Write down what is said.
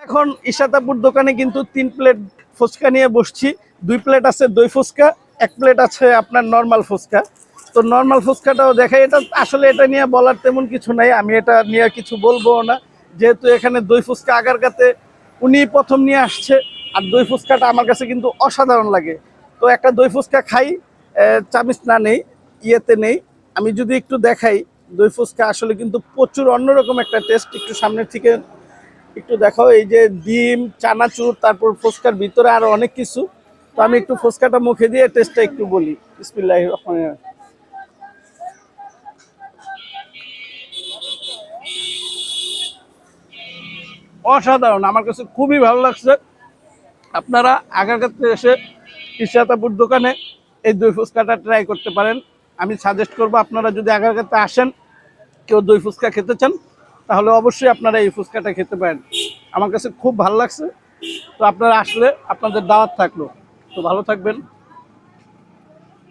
এখন ইশাতাপুর দোকানে কিন্তু 3 প্লেট ফুচকা নিয়ে বসছি। 2 প্লেট আছে দই ফুচকা, 1 প্লেট আছে আপনার নর্মাল ফুচকা। তো নর্মাল ফুচকাটাও দেখাই। এটা আসলে এটা নিয়ে বলার তেমন কিছু নাই, আমি এটা নিয়ে কিছু বলবো না, যেহেতু এখানে দই ফুচকা আগারগাতে উনি প্রথম নিয়ে আসছে। আর দই ফুচকাটা আমার কাছে কিন্তু অসাধারণ লাগে। তো একটা দই ফুচকা খাই, চামিচ না নেই, ইয়েতে নেই। আমি যদি একটু দেখাই, দই ফুচকা আসলে কিন্তু প্রচুর অন্যরকম একটা টেস্ট। একটু সামনের থেকে একটু দেখো, এই যে ডিম, চানাচুর, তারপর ফুচকার ভিতরে আরো অনেক কিছু। তো আমি একটু ফুচকাটা মুখে দিয়ে টেস্টটা একটু বলি। বিসমিল্লাহির রহমানির রহিম। অসাধারণ, আমার কাছে খুবই ভালো লাগছে। আপনারা আগারগাঁওতে এসে ইশাতাপুর দোকানে এই দই ফুচকাটা ট্রাই করতে পারেন। আমি সাজেস্ট করবো, আপনারা যদি আগারগাঁওতে আসেন, কেউ দই ফুচকা খেতে চান, তাহলে অবশ্যই আপনারা এই ফুচকাটা খেতে পারেন। আমার কাছে খুব ভালো লাগছে। তো আপনারা আসলে আপনাদের দাওয়াত থাকলো। তো ভালো থাকবেন।